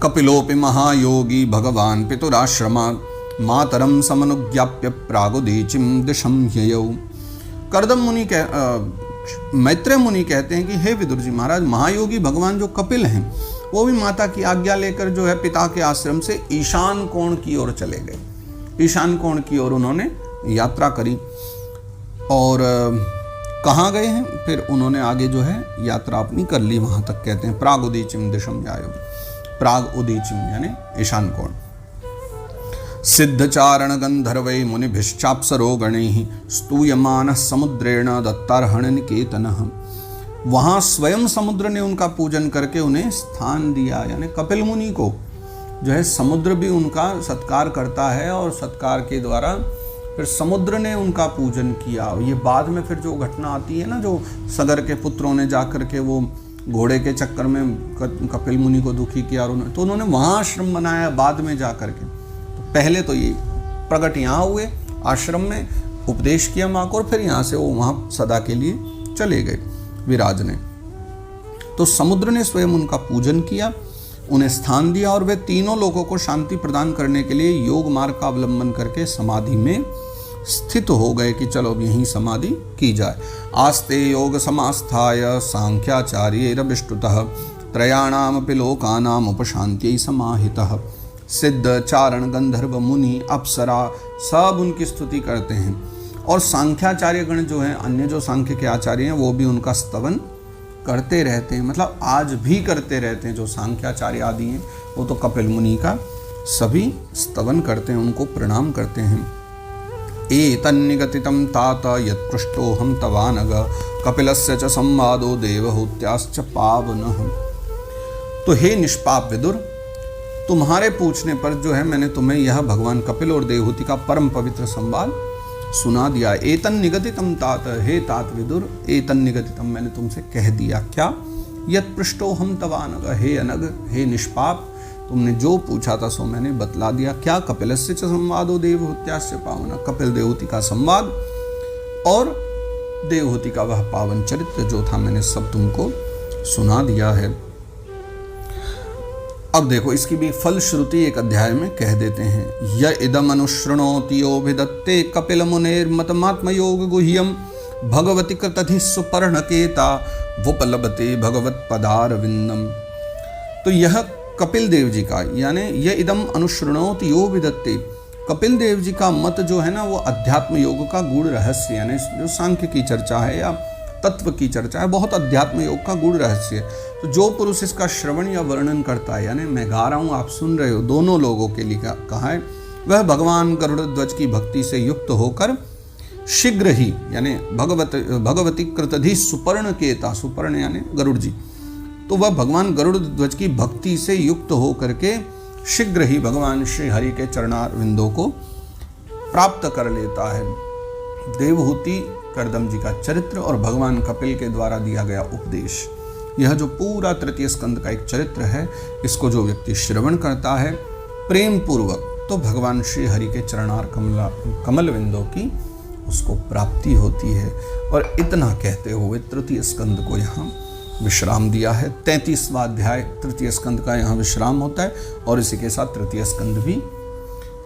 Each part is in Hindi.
कपिलोपि महायोगी भगवान पितुराश्रमात् मातरम समनुज्ञाप्य प्रागुदीचिम दिशम ह्ययौ। कर्दम मुनि मैत्रेय मुनि कहते हैं कि हे विदुर जी महाराज, महायोगी भगवान जो कपिल हैं वो भी माता की आज्ञा लेकर जो है पिता के आश्रम से ईशान कोण की ओर चले गए। ईशान कोण की ओर उन्होंने यात्रा करी। और कहाँ गए हैं फिर उन्होंने आगे जो है यात्रा अपनी कर ली, वहाँ तक कहते हैं प्राग उदीचिम दिशम जायो। प्राग उदीचिम यानी ईशान कोण। सिद्धचारण गंधर्वै मुनिभिश्चाप्सरो गणैः स्तूयमानः समुद्रेण दत्तार्हण निकेतनः। वहाँ स्वयं समुद्र ने उनका पूजन करके उन्हें स्थान दिया, यानी कपिल मुनि को जो है समुद्र भी उनका सत्कार करता है और सत्कार के द्वारा फिर समुद्र ने उनका पूजन किया। ये बाद में फिर जो घटना आती है ना, जो सगर के पुत्रों ने जाकर के वो घोड़े के चक्कर में कपिल मुनि को दुखी किया, और तो उन्होंने वहाँ आश्रम बनाया बाद में जा कर के। तो पहले तो ये प्रकट यहाँ हुए आश्रम में, उपदेश किया माँ को, और फिर यहाँ से वो वहाँ सदा के लिए चले गए विराजने। तो समुद्र ने स्वयं उनका पूजन किया, उन्हें स्थान दिया, और वे तीनों लोगों को शांति प्रदान करने के लिए योग मार्ग का अवलंबन करके समाधि में स्थित हो गए कि चलो अब यहीं समाधि की जाए। आस्ते योग समास्थाय सांख्याचार्यैरभिष्टुतः त्रयाणामपि लोकानाम उपशांत्यै समाहितः। सिद्ध, चारण, गंधर्व, मुनि, अप्सरा सब उनकी स्तुति करते हैं, और सांख्याचार्य गण जो हैं, अन्य जो सांख्य के आचार्य हैं, वो भी उनका स्तवन करते रहते हैं। मतलब आज भी करते रहते हैं। जो सांख्याचार्य आदि हैं वो तो कपिल मुनि का सभी स्तवन करते हैं, उनको प्रणाम करते हैं। एतन्निगतितं तात यत्पृष्टोऽहं तवानग कपिलस्य च संवादो देवहूत्याश्च पावनः। तो हे निष्पाप विदुर, तुम्हारे पूछने पर जो है मैंने तुम्हें यह भगवान कपिल और देवहूति का परम पवित्र संवाद सुना दिया। एतन निगतितम तात, हे तात विदुर, एतन निगतितम मैंने तुमसे कह दिया। क्या? यत पृष्ठो हम तवानग, हे अनग, हे निष्पाप, तुमने जो पूछा था सो मैंने बतला दिया। क्या? कपिलस्य च संवादो देवहूत्यास्य पावना, कपिल देवहूति का संवाद और देवहूति का वह पावन चरित्र जो था मैंने सब तुमको सुना दिया है। अब देखो इसकी भी फलश्रुति एक अध्याय में कह देते हैं। य इदम अनुशृणोति यो विदत्ते कपिल मुनेर्मतमात्म योग गुह्यम भगवती कृतधि सुपर्णकेता वुपलभते भगवत पदारविंदम। तो यह कपिल देव जी का, यानी यह इदम अनुशृणोति यो विदत्ते, कपिल देव जी का मत जो है ना वो अध्यात्म योग का गूढ़ रहस्य, यानी जो सांख्य की चर्चा है या तत्व की चर्चा है, बहुत अध्यात्म योग का गूढ़ रहस्य है। तो जो पुरुष इसका श्रवण या वर्णन करता है, यानी मैं गा रहा हूँ आप सुन रहे हो, दोनों लोगों के लिए कहा है, वह भगवान गरुड़ ध्वज की भक्ति से युक्त होकर शीघ्र ही, यानी भगवती कृतधि सुपर्ण केता, सुपर्ण यानी गरुड़ जी, तो वह भगवान गरुड़ ध्वज की भक्ति से युक्त होकर के शीघ्र ही भगवान श्री हरि के चरणारविंदों को प्राप्त कर लेता है। देवहूति कर्दम जी का चरित्र और भगवान कपिल के द्वारा दिया गया उपदेश, यह जो पूरा तृतीय स्कंद का एक चरित्र है, इसको जो व्यक्ति श्रवण करता है प्रेम पूर्वक, तो भगवान श्री हरि के चरणार कमल विंदों की उसको प्राप्ति होती है। और इतना कहते हुए तृतीय स्कंद को यहाँ विश्राम दिया है। 33वां अध्याय तृतीय स्कंद का यहाँ विश्राम होता है, और इसी के साथ तृतीय स्कंद भी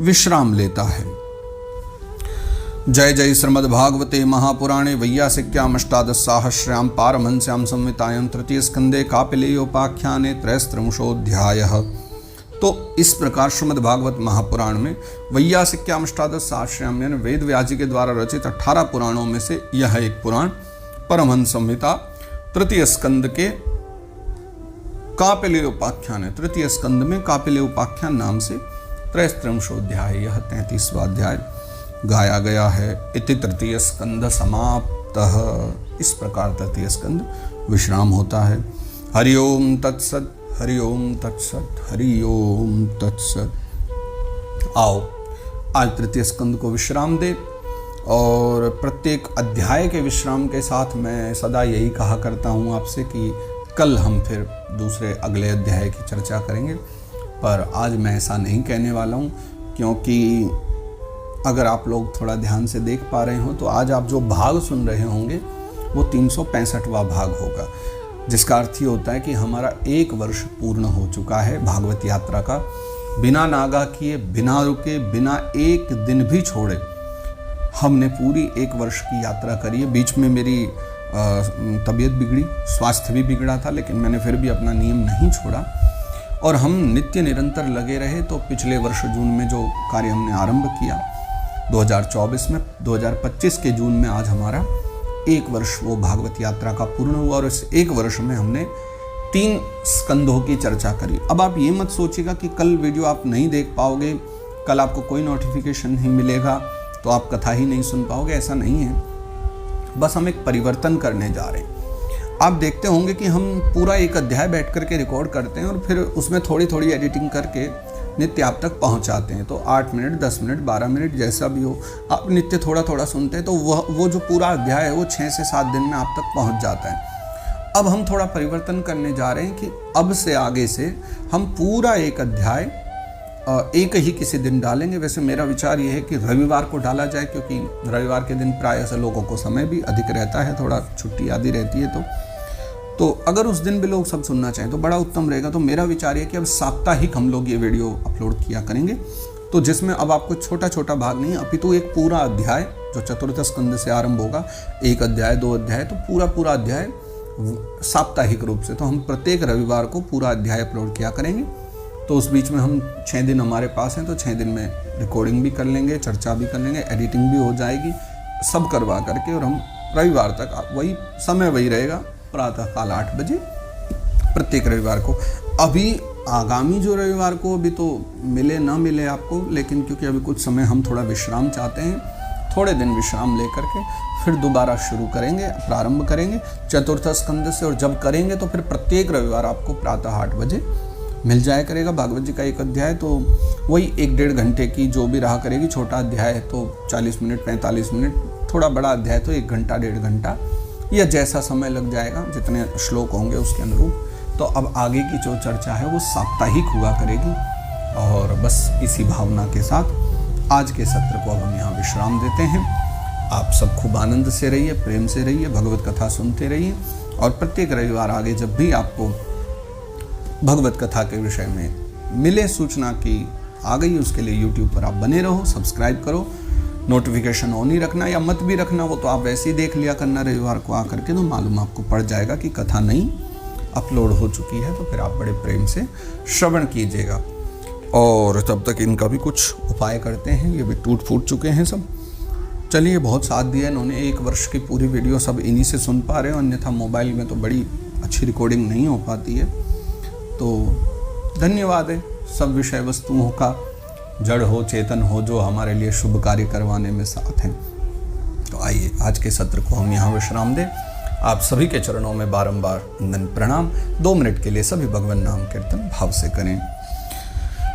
विश्राम लेता है। जय जय श्रीमद्भागवते महापुराणे वैयासिक्याम अष्टादशसाहस्र्यां पारमहंस्यां संहितायां तृतीय स्कंदे कापिलेयोपाख्याने त्रयस्त्रिंशोऽध्यायः। तो इस प्रकार श्रीमद्भागवत महापुराण में वैयासिक्याम अष्टादशसाहस्र्यां यानी वेद व्यास जी के द्वारा रचित 18 पुराणों में से यह एक पुराण परमहंस संहिता तृतीय स्कंद के कापिलेयोपाख्यान है। तृतीय स्कंद में कापिलेयोपाख्यान नाम से त्रयस्त्रिंशोऽध्याय, यह 33वां अध्याय गाया गया है। इति तृतीय स्कंद समाप्तः। इस प्रकार तृतीय स्कंद विश्राम होता है। हरि ओम तत्सत, हरि ओम तत्सत, हरि ओम तत्सत। आओ आज तृतीय स्कंद को विश्राम दे, और प्रत्येक अध्याय के विश्राम के साथ मैं सदा यही कहा करता हूँ आपसे कि कल हम फिर दूसरे अगले अध्याय की चर्चा करेंगे, पर आज मैं ऐसा नहीं कहने वाला हूँ, क्योंकि अगर आप लोग थोड़ा ध्यान से देख पा रहे हो तो आज आप जो भाग सुन रहे होंगे वो 365वां भाग होगा। जिसका अर्थ ये होता है कि हमारा 1 वर्ष पूर्ण हो चुका है भागवत यात्रा का। बिना नागा किए, बिना रुके, बिना एक दिन भी छोड़े हमने पूरी 1 वर्ष की यात्रा करी है। बीच में मेरी तबीयत बिगड़ी, स्वास्थ्य भी बिगड़ा था, लेकिन मैंने फिर भी अपना नियम नहीं छोड़ा और हम नित्य निरंतर लगे रहे। तो पिछले वर्ष जून में जो कार्य हमने आरंभ किया 2024 में, 2025 के जून में आज हमारा 1 वर्ष वो भागवत यात्रा का पूर्ण हुआ और इस 1 वर्ष में हमने 3 स्कंदों की चर्चा करी। अब आप ये मत सोचिएगा कि कल वीडियो आप नहीं देख पाओगे, कल आपको कोई नोटिफिकेशन नहीं मिलेगा तो आप कथा ही नहीं सुन पाओगे, ऐसा नहीं है। बस हम एक परिवर्तन करने जा रहे हैं। आप देखते होंगे कि हम पूरा एक अध्याय बैठ करके रिकॉर्ड करते हैं और फिर उसमें थोड़ी थोड़ी एडिटिंग करके नित्य आप तक पहुंचाते हैं। तो 8 मिनट, 10 मिनट, 12 मिनट जैसा भी हो, आप नित्य थोड़ा थोड़ा सुनते हैं तो वो जो पूरा अध्याय है वो 6 से 7 दिन में आप तक पहुंच जाता है। अब हम थोड़ा परिवर्तन करने जा रहे हैं कि अब से आगे से हम पूरा एक अध्याय एक ही किसी दिन डालेंगे। वैसे मेरा विचार ये है कि रविवार को डाला जाए, क्योंकि रविवार के दिन प्रायः से लोगों को समय भी अधिक रहता है, थोड़ा छुट्टी आदि रहती है। तो अगर उस दिन भी लोग सब सुनना चाहें तो बड़ा उत्तम रहेगा। तो मेरा विचार है कि अब साप्ताहिक हम लोग ये वीडियो अपलोड किया करेंगे, तो जिसमें अब आपको छोटा छोटा भाग नहीं, अपितु एक पूरा अध्याय जो चतुर्थ स्कंद से आरंभ होगा, 1 अध्याय 2 अध्याय, तो पूरा अध्याय साप्ताहिक रूप से। तो हम प्रत्येक रविवार को पूरा अध्याय अपलोड किया करेंगे। तो उस बीच में हम 6 दिन हमारे पास हैं, तो 6 दिन में रिकॉर्डिंग भी कर लेंगे, चर्चा भी कर लेंगे, एडिटिंग भी हो जाएगी, सब करवा करके, और हम रविवार तक वही समय वही रहेगा, प्रातःकाल 8 बजे प्रत्येक रविवार को। अभी आगामी जो रविवार को अभी तो मिले ना मिले आपको, लेकिन क्योंकि अभी कुछ समय हम थोड़ा विश्राम चाहते हैं, थोड़े दिन विश्राम लेकर के फिर दोबारा शुरू करेंगे, प्रारंभ करेंगे चतुर्थ स्कंद से। और जब करेंगे तो फिर प्रत्येक रविवार आपको प्रातः 8 बजे मिल जाया करेगा भागवत जी का एक अध्याय। तो वही 1-1.5 घंटे की जो भी रहा करेगी। छोटा अध्याय है तो 40 मिनट 45 मिनट, थोड़ा बड़ा अध्याय तो 1 घंटा 1.5 घंटा, या जैसा समय लग जाएगा, जितने श्लोक होंगे उसके अनुरूप। तो अब आगे की जो चर्चा है वो साप्ताहिक हुआ करेगी। और बस इसी भावना के साथ आज के सत्र को अब हम यहाँ विश्राम देते हैं। आप सब खूब आनंद से रहिए, प्रेम से रहिए, भगवत कथा सुनते रहिए। और प्रत्येक रविवार आगे जब भी आपको भगवत कथा के विषय में मिले सूचना की आ गई, उसके लिए YouTube पर आप बने रहो, सब्सक्राइब करो, नोटिफिकेशन ऑन ही रखना या मत भी रखना, वो तो आप वैसे ही देख लिया करना रविवार को आकर के, तो मालूम आपको पड़ जाएगा कि कथा नई अपलोड हो चुकी है। तो फिर आप बड़े प्रेम से श्रवण कीजिएगा। और तब तक इनका भी कुछ उपाय करते हैं, ये भी टूट फूट चुके हैं सब। चलिए, बहुत साथ दिया इन्होंने, 1 वर्ष की पूरी वीडियो सब इन्हीं से सुन पा रहे हो, अन्यथा मोबाइल में तो बड़ी अच्छी रिकॉर्डिंग नहीं हो पाती है। तो धन्यवाद है सब विषय वस्तुओं का, जड़ हो चेतन हो, जो हमारे लिए शुभ कार्य करवाने में साथ हैं। तो आइए आज के सत्र को हम यहाँ विश्राम दें। आप सभी के चरणों में बारंबार वंदन प्रणाम। 2 मिनट के लिए सभी भगवान नाम कीर्तन भाव से करें।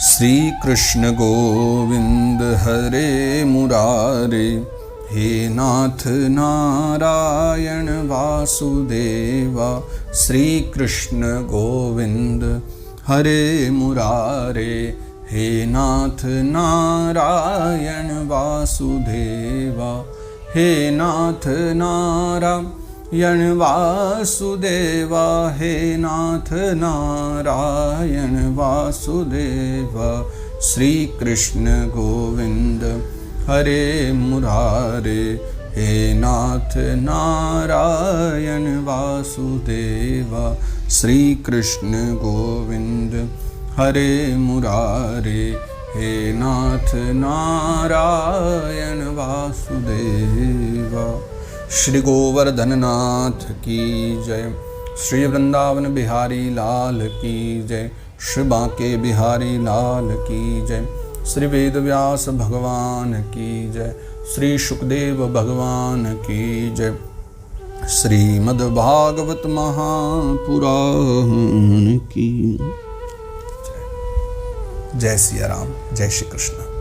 श्री कृष्ण गोविंद हरे मुरारे, हे नाथ नारायण वासुदेवा। श्री कृष्ण गोविंद हरे मुरारे, हे नाथ नारायण वासुदेवा। हे नाथ नारायण वासुदेवा, हे नाथ नारायण वासुदेवा। श्री कृष्ण गोविंद हरे मुरारे, हे नाथ नारायण वासुदेवा। श्री कृष्ण गोविंद हरे मुरारे, हे नाथ नारायण वासुदेवा। श्री गोवर्धन नाथ की जय। श्री वृंदावन बिहारी लाल की जय। श्री बांके बिहारी लाल की जय। श्री वेद व्यास भगवान की जय। श्री सुखदेव भगवान की जय। श्रीमद् भागवत महापुराण की जय। जय सिया राम, जय श्री कृष्ण।